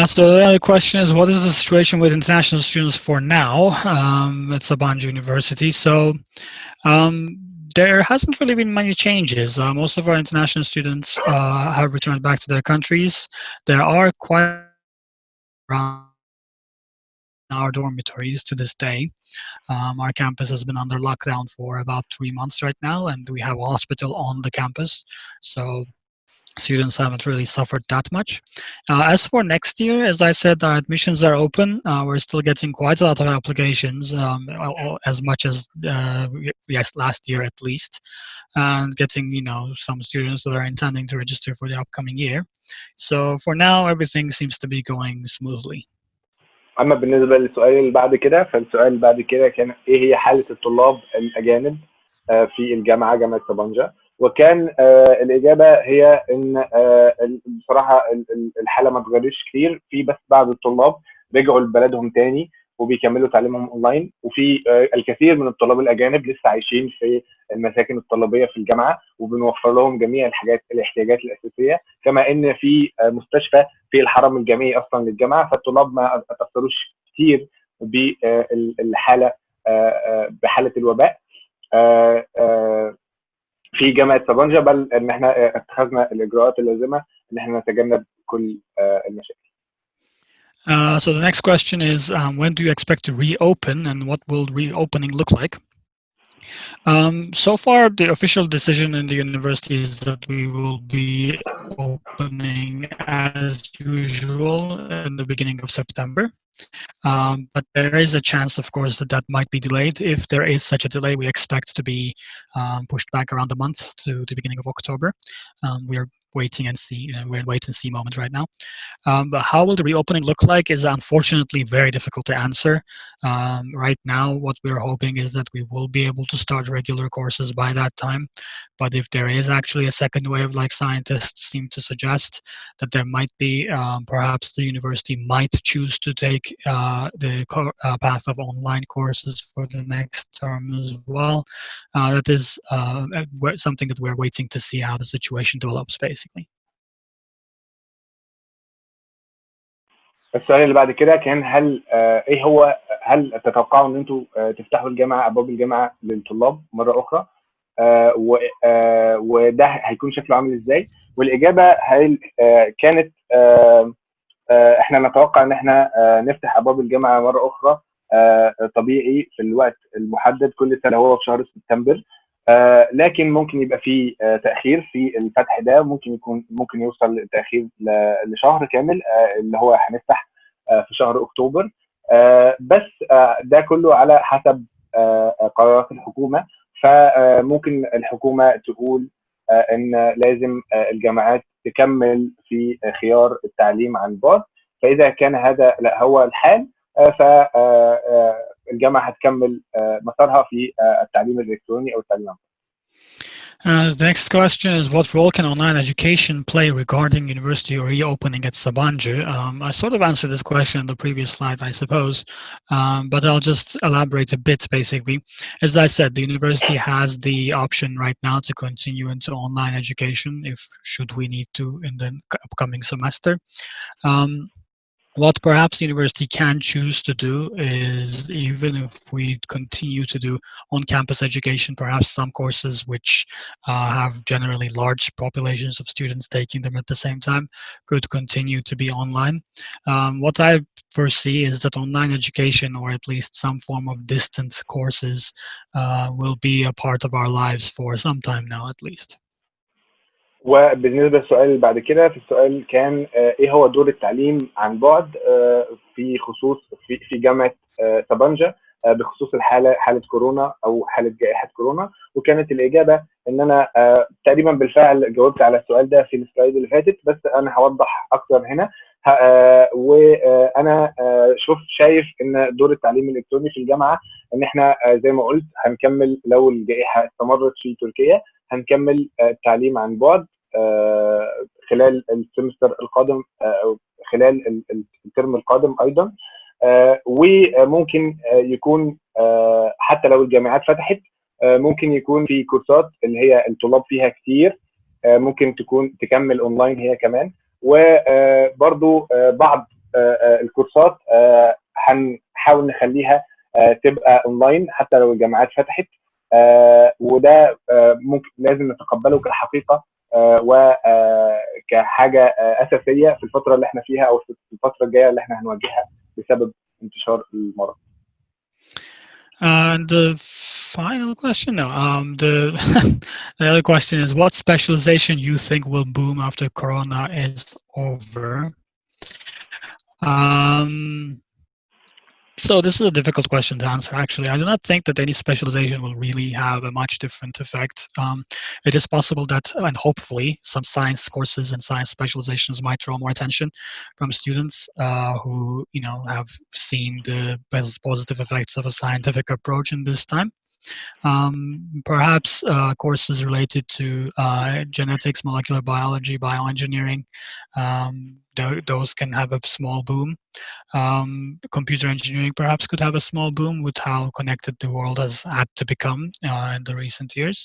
So the other question is, what is the situation with international students for now at Sabanci University? So there hasn't really been many changes. Most of our international students have returned back to their countries. There are quite around our dormitories to this day. Our campus has been under lockdown for about 3 months right now, and we have a hospital on the campus. So students haven't really suffered that much. As for next year, as I said, our admissions are open. We're still getting quite a lot of applications, as much as yes, last year at least, and getting some students that are intending to register for the upcoming year. So for now, everything seems to be going smoothly. اما بالنسبه للسؤال اللي بعد كده، فالسؤال اللي بعد كده كان ايه هي حاله الطلاب الاجانب في جامعه سبانجا، وكان الاجابه هي ان بصراحه الحاله ما اتغيرتش كتير، في بس بعض الطلاب رجعوا لبلدهم تاني وبيكملوا تعليمهم اونلاين، وفي الكثير من الطلاب الاجانب لسه عايشين في المساكن الطلابيه في الجامعه، وبنوفر لهم جميع الاحتياجات الاساسيه، كما ان في مستشفى في الحرم الجامعي اصلا للجامعه، فالطلاب ما تاثروش كتير بحاله الوباء في جامعه سبانجا، بل ان احنا اتخذنا الاجراءات اللازمه ان احنا نتجنب كل المشاكل. So the next question is, when do you expect to reopen, and what will reopening look like? So far, the official decision in the university is that we will be opening as usual in the beginning of September. But there is a chance, of course, that might be delayed. If there is such a delay, we expect to be pushed back around a month to the beginning of October. We're waiting and see. We're in wait and see moment right now. But how will the reopening look like is unfortunately very difficult to answer. Right now, what we're hoping is that we will be able to start regular courses by that time. But if there is actually a second wave, like scientists seem to suggest, that there might be, perhaps the university might choose to take the path of online courses for the next term as well. That is something that we're waiting to see how the situation develops, basically. السؤال اللي بعد كده كان هل تتوقعوا ان انتم تفتحوا ابواب الجامعه للطلاب مره اخرى، وده هيكون شكله عامل ازاي؟ والاجابه كانت احنا نتوقع ان احنا نفتح ابواب الجامعه مره اخرى طبيعي في الوقت المحدد كل سنه، هو في شهر سبتمبر، لكن ممكن يبقى في تاخير في الفتح ده، ممكن يوصل التاخير لشهر كامل اللي هو هنفتح في شهر اكتوبر، بس ده كله على حسب قرارات الحكومه. فممكن الحكومه تقول ان لازم الجامعات تكمل في خيار التعليم عن بعد، فاذا كان هذا لا هو الحال فالجامعه هتكمل مسارها في التعليم الالكتروني او التعليم عن بعد. The next question is, what role can online education play regarding university reopening at Sabanci? I sort of answered this question in the previous slide, I suppose, but I'll just elaborate a bit, basically. As I said, the university has the option right now to continue into online education should we need to in the upcoming semester. What perhaps the university can choose to do is, even if we continue to do on-campus education, perhaps some courses which have generally large populations of students taking them at the same time could continue to be online. What I foresee is that online education, or at least some form of distance courses, will be a part of our lives for some time now at least. وبالنسبه للسؤال اللي بعد كده، في السؤال كان ايه هو دور التعليم عن بعد في خصوص في جامعه سبانجا بخصوص حاله كورونا او حاله جائحه كورونا، وكانت الاجابه ان انا تقريبا بالفعل جاوبت على السؤال ده في السلايد اللي فاتت، بس انا هوضح اكتر هنا. وانا شايف ان دور التعليم الالكتروني في الجامعه ان احنا زي ما قلت هنكمل لو الجائحه استمرت في تركيا، هنكمل التعليم عن بعد خلال السمستر القادم او خلال الترم القادم ايضا. وممكن يكون حتى لو الجامعات فتحت ممكن يكون في كورسات اللي هي الطلاب فيها كتير ممكن تكمل اونلاين هي كمان. وبرضو بعض الكورسات هنحاول نخليها تبقى اونلاين حتى لو الجامعات فتحت، وده ممكن لازم نتقبله كحقيقه وكحاجه اساسيه في الفتره اللي احنا فيها او في الفتره الجايه اللي احنا هنواجهها بسبب انتشار المرض. And the final question now, the other question is, what specialization you think will boom after Corona is over? So this is a difficult question to answer, actually. I do not think that any specialization will really have a much different effect. It is possible that, and hopefully, some science courses and science specializations might draw more attention from students who, have seen the positive effects of a scientific approach in this time. Perhaps courses related to genetics, molecular biology, bioengineering, those can have a small boom. Computer engineering perhaps could have a small boom with how connected the world has had to become in the recent years.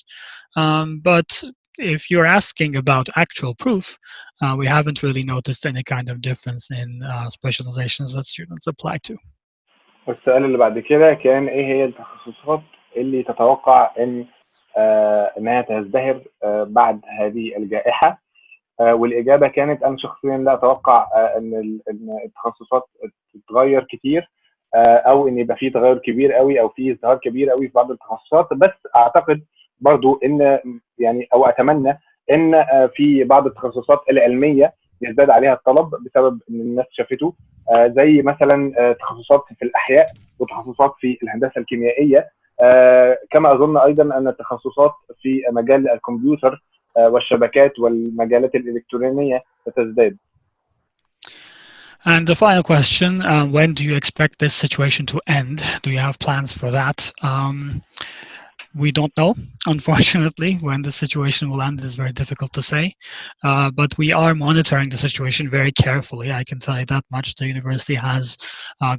But if you're asking about actual proof, we haven't really noticed any kind of difference in specializations that students apply to. والسؤال اللي بعد كده كان ايه هي التخصصات اللي تتوقع انها تزدهر بعد هذه الجائحة؟ والاجابة كانت انا شخصيا لا اتوقع ان التخصصات تتغير كتير او ان يبقى في تغير كبير قوي او في ازدهار كبير قوي في بعض التخصصات، بس اعتقد برضو ان او اتمنى ان في بعض التخصصات العلمية يزداد عليها الطلب بسبب ان الناس شافته، زي مثلا تخصصات في الاحياء وتخصصات في الهندسه الكيميائيه، كما اظن ايضا ان التخصصات في مجال الكمبيوتر والشبكات والمجالات الالكترونيه ستزداد. And the final question, when do you expect this situation to end? Do you have plans for that? We don't know, unfortunately. When the situation will end is very difficult to say, but we are monitoring the situation very carefully. I can tell you that much. The university has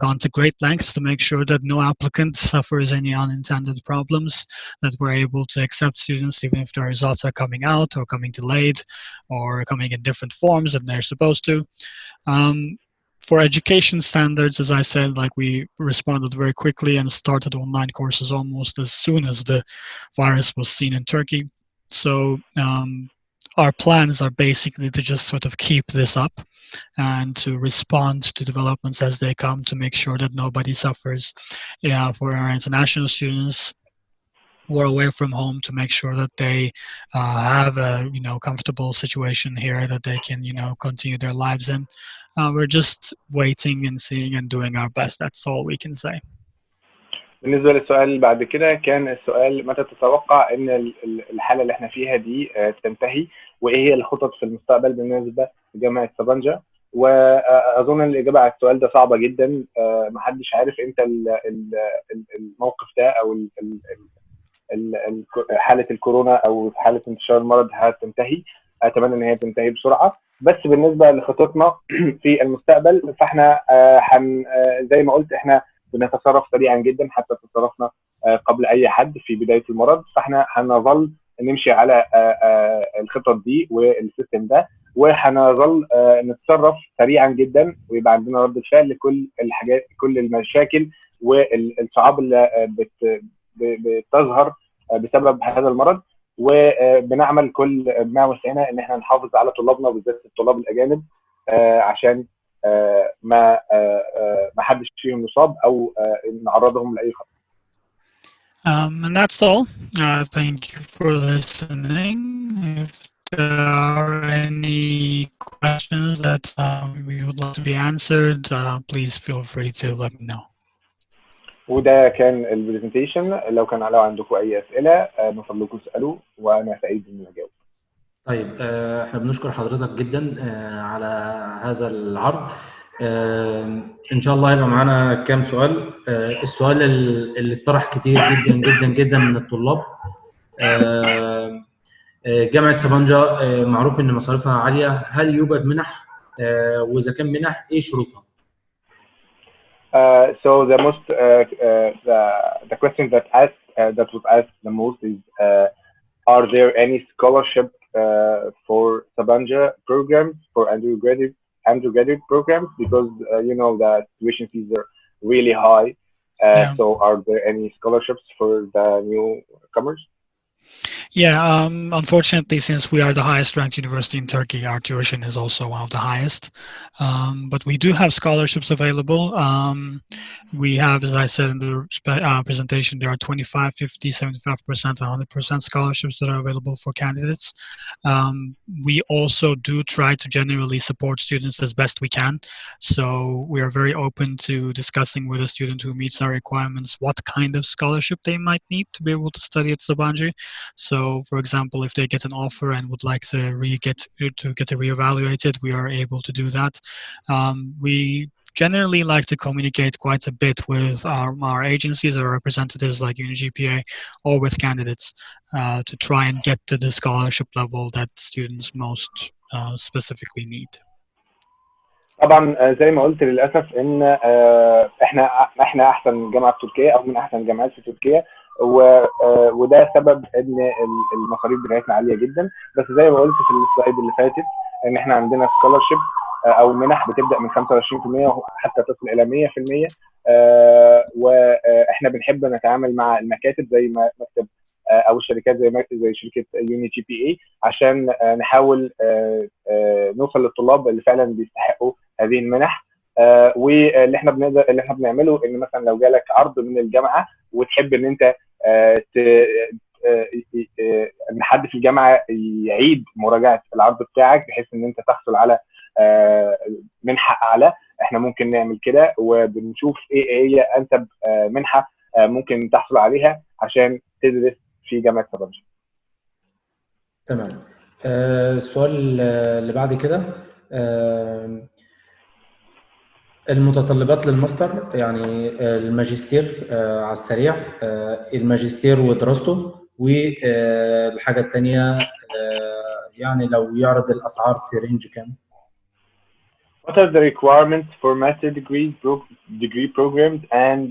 gone to great lengths to make sure that no applicant suffers any unintended problems, that we're able to accept students even if their results are coming out or coming delayed or coming in different forms than they're supposed to. For education standards, as I said, we responded very quickly and started online courses almost as soon as the virus was seen in Turkey. So our plans are basically to just sort of keep this up and to respond to developments as they come to make sure that nobody suffers. For our international students who are away from home, to make sure that they have a comfortable situation here that they can continue their lives in. We're just waiting and seeing and doing our best. That's all we can say. بالنسبة للسؤال اللي بعد كده كان السؤال متى تتوقع ان الحالة اللي احنا فيها دي تنتهي، وايه هي الخطط في المستقبل بالنسبة لجامعة سبنجا؟ واظن الاجابة على السؤال ده صعبة جدا، محدش عارف امتى الموقف ده او حالة الكورونا او حالة انتشار المرض هتنتهي. اتمنى ان هي تنتهي بسرعة، بس بالنسبة لخططنا في المستقبل فاحنا زي ما قلت احنا بنتصرف سريعا جدا، حتى تصرفنا قبل اي حد في بداية المرض، فاحنا هنظل نمشي على الخطط دي والسيستم ده، وهنظل نتصرف سريعا جدا ويبقى عندنا ردة فعل لكل الحاجات، كل المشاكل والصعاب اللي بتظهر بسبب هذا المرض، وبنعمل كل ما وسعنا ان احنا نحافظ على طلابنا وبالذات الطلاب الاجانب عشان ما حدش فيهم يصاب او نعرضهم لاي خطر. And that's all. Thank you for listening. If there are any questions that we would like to be answered, please feel free to let me know. وده كان البرزنتيشن. لو عندكم اي اسئله من فضلكم اسالوا وانا سعيد اني اجاوب. طيب احنا بنشكر حضرتك جدا على هذا العرض. ان شاء الله يبقى معانا كام سؤال. السؤال اللي اتطرح كتير جدا جدا جدا من الطلاب، جامعة سبنجا معروف ان مصاريفها عالية، هل يوجد منح واذا كان منح ايه شروطها؟ So the question that was asked the most is are there any scholarship for Sabanci programs for undergraduate programs, because you know the tuition fees are really high. So are there any scholarships for the newcomers? Yeah, unfortunately, since we are the highest ranked university in Turkey, our tuition is also one of the highest. But we do have scholarships available. We have, as I said in the presentation, there are 25, 50, 75%, 100% scholarships that are available for candidates. We also do try to generally support students as best we can. So we are very open to discussing with a student who meets our requirements what kind of scholarship they might need to be able to study at Sabanci. So, for example, if they get an offer and would like to get it reevaluated, we are able to do that. We generally like to communicate quite a bit with our agencies or representatives like UniGPA or with candidates to try and get to the scholarship level that students most specifically need. طبعا زي ما قلت للاسف ان احنا احسن جامعه في تركيا او من احسن الجامعات في تركيا، وده سبب ان المصاريف بتاعتنا عاليه جدا. بس زي ما قلت في السلايد اللي فاتت ان احنا عندنا سكولارشيب او منح بتبدا من 25% وحتى تصل الى 100%. واحنا بنحب نتعامل مع المكاتب زي مكتب او الشركات زي شركه UniGPA عشان نحاول نوصل للطلاب اللي فعلا بيستحقوا هذه المنح. واللي احنا بنعمله ان مثلا لو جالك عرض من الجامعه وتحب ان انت ان حد في الجامعه يعيد مراجعه العرض بتاعك بحيث ان انت تحصل على منحه اعلى، احنا ممكن نعمل كده وبنشوف ايه هي انسب منحه ممكن تحصل عليها عشان تدرس في جامعه سابانشي. تمام. السؤال اللي بعد كده، المتطلبات للماستر، يعني الماجستير على السريع، الماجستير ودراسته، والحاجه الثانيه يعني لو يعرض الاسعار في رينج كام؟ What are the requirements for master degree programs and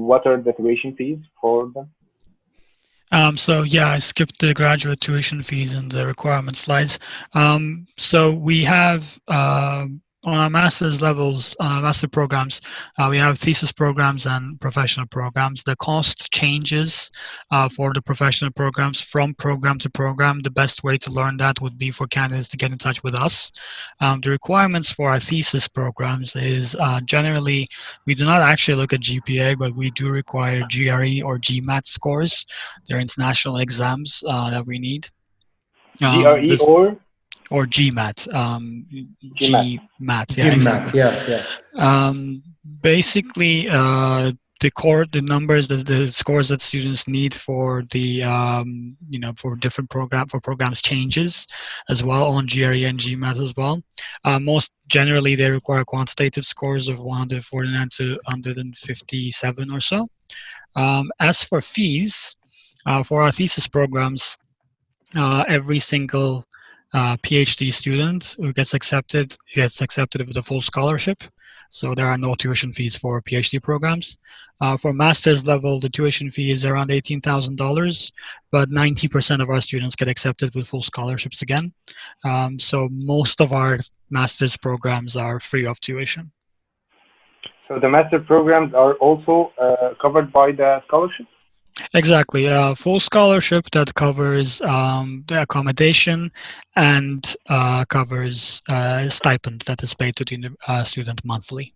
what are the tuition fees for them? So yeah, I skipped the graduate tuition fees in the requirement slides. So we have on our master's levels, master programs, we have thesis programs and professional programs. The cost changes for the professional programs from program to program. The best way to learn that would be for candidates to get in touch with us. The requirements for our thesis programs is generally, we do not actually look at GPA, but we do require GRE or GMAT scores. They're international exams that we need. GRE or GMAT, GMAT, yeah, exactly. Yes. Basically, the numbers, the scores that students need for the for different programs changes as well on GRE and GMAT as well. Most generally, they require quantitative scores of 149 to 157 or so. As for fees, for our thesis programs, every single PhD student who gets accepted with a full scholarship. So there are no tuition fees for PhD programs. For master's level, the tuition fee is around $18,000, but 90% of our students get accepted with full scholarships again. So most of our master's programs are free of tuition. So the master programs are also covered by the scholarship? Exactly. Full scholarship that covers the accommodation and covers stipend that is paid to the student monthly.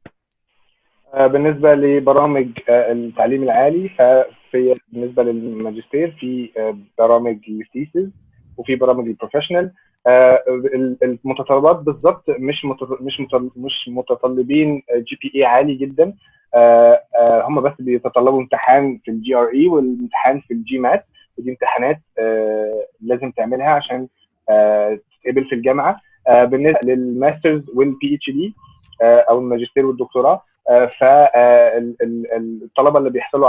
بالنسبة لبرامج التعليم العالي، ففي بالنسبة للماجستير في برامج الثيسز وفي برامج البروفيشنال. المتطلبات بالضبط مش متطلبين GPA عالي جدا. هم بس بيتطلبوا امتحان في الGRE والامتحان في الGMAT، ودي امتحانات لازم تعملها عشان تتقبل في الجامعة. بالنسبة للماسترز والPhD او الماجستير والدكتوراه، فالطلبه اللي بيحصلوا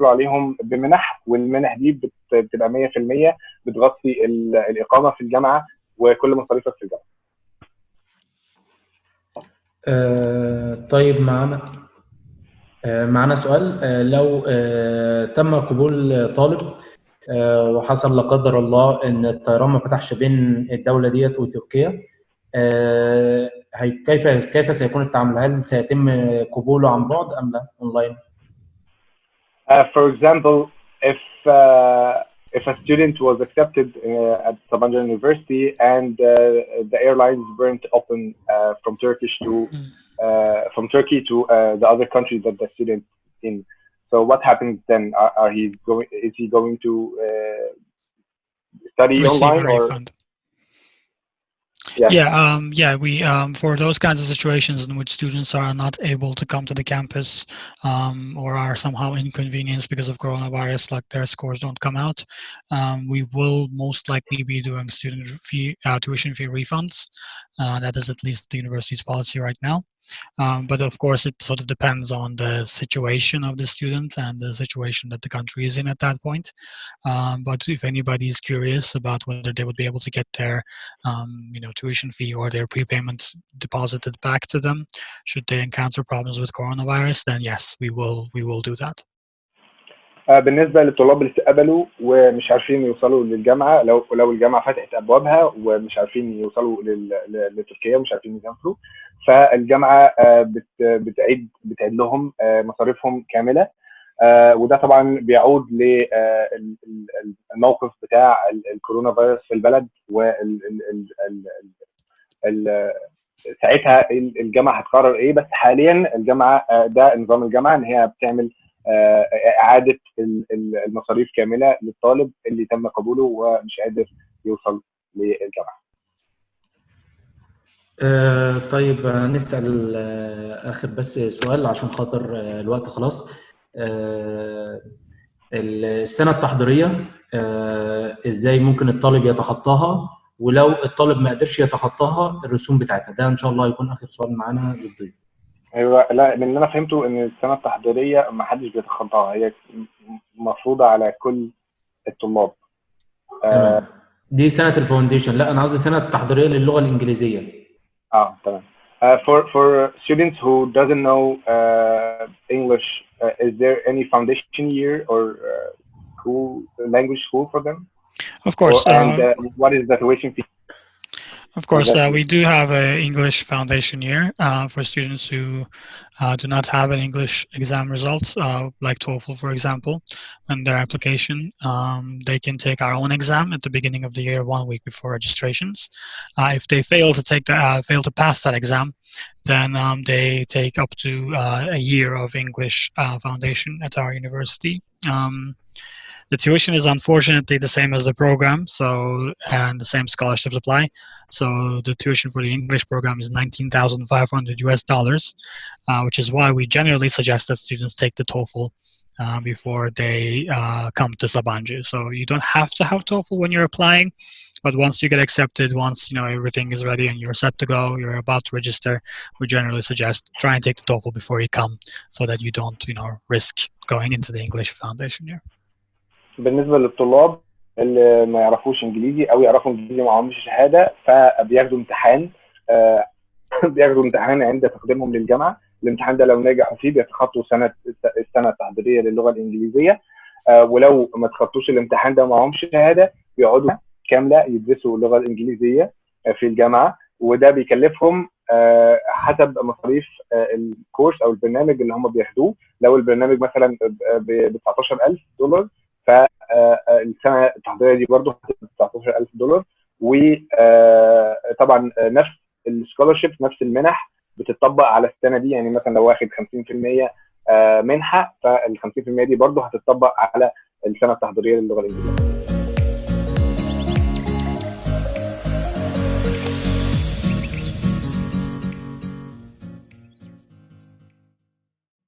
عليهم بمنح، والمنح دي بتبقى 100% بتغطي الإقامة في الجامعة وكل مصاريفك في الجامعة. طيب معنا سؤال. لو تم قبول طالب وحصل لا قدر الله ان الطيران ما فتحش بين الدوله ديت وتركيا، كيف سيكون التعامل؟ هل سيتم قبوله عن بعد ام لا اونلاين؟ For example, if a student was accepted at Sabanci University and the airlines weren't open from Turkey to the other country that the student in, so what happens then? Is he going to study Receive online a or? refund. We for those kinds of situations in which students are not able to come to the campus or are somehow inconvenienced because of coronavirus, like their scores don't come out, we will most likely be doing tuition fee refunds. That is at least the university's policy right now. But of course, it sort of depends on the situation of the student and the situation that the country is in at that point. But if anybody is curious about whether they would be able to get their tuition fee or their prepayment deposited back to them should they encounter problems with coronavirus, then yes, we will do that. بالنسبه للطلاب اللي استقبلوا ومش عارفين يوصلوا للجامعه، لو الجامعه فتحت ابوابها ومش عارفين يوصلوا لتركيا ومش عارفين يسافروا، فالجامعه بتعيد لهم مصاريفهم كامله. وده طبعا بيعود للموقف بتاع الكورونا فيروس في البلد، ساعتها الجامعه هتقرر ايه. بس حاليا الجامعه ده نظام الجامعه ان هي بتعمل اعاده المصاريف كامله للطالب اللي تم قبوله ومش قادر يوصل للجامعه. طيب نسال اخر بس سؤال عشان خاطر الوقت خلاص. السنه التحضيريه ازاي ممكن الطالب يتخطاها، ولو الطالب ما قدرش يتخطاها الرسوم بتاعتها؟ ده ان شاء الله هيكون اخر سؤال معانا للضيف. ايوه، لا، من اللي انا فهمته ان السنه التحضيريه ما حدش بيتخطاها، هي مفروضه على كل الطلاب. تمام. دي سنه الفاونديشن. لا، انا قصدي السنه التحضيريه للغه الانجليزيه. تمام. For students who doesn't know English, is there any foundation year or language school for them? Of course. What is the tuition fee? Of course, we do have an English foundation year for students who do not have an English exam result, like TOEFL, for example. In their application, they can take our own exam at the beginning of the year, 1 week before registrations. If they fail to pass that exam, then they take up to a year of English foundation at our university. The tuition is unfortunately the same as the program, and the same scholarships apply. So the tuition for the English program is $19,500, which is why we generally suggest that students take the TOEFL before they come to Sabanci. So you don't have to have TOEFL when you're applying, but once you get accepted, once everything is ready and you're set to go, you're about to register, we generally suggest try and take the TOEFL before you come, so that you don't risk going into the English foundation year. بالنسبه للطلاب اللي ما يعرفوش انجليزي او يعرفوا انجليزي معهمش شهاده، فبياخدوا امتحان عند تقديمهم للجامعه. الامتحان ده لو نجحوا فيه بيتخطوا السنه التحضيريه للغه الانجليزيه. ولو ما تخطوش الامتحان ده ومعهمش شهاده بيقعدوا كامله يدرسوا اللغه الانجليزيه في الجامعه، وده بيكلفهم حسب مصاريف الكورس او البرنامج اللي هم بياخدوه. لو البرنامج مثلا ب $19,000، فالسنه التحضيريه دي برضه هتبقى $19,000. وطبعا نفس السكولرشيب، نفس المنح بتطبق على السنه دي. يعني مثلا لو واخد 50% منحه، فال 50% دي برضه هتطبق على السنه التحضيريه للغه الانجليزيه.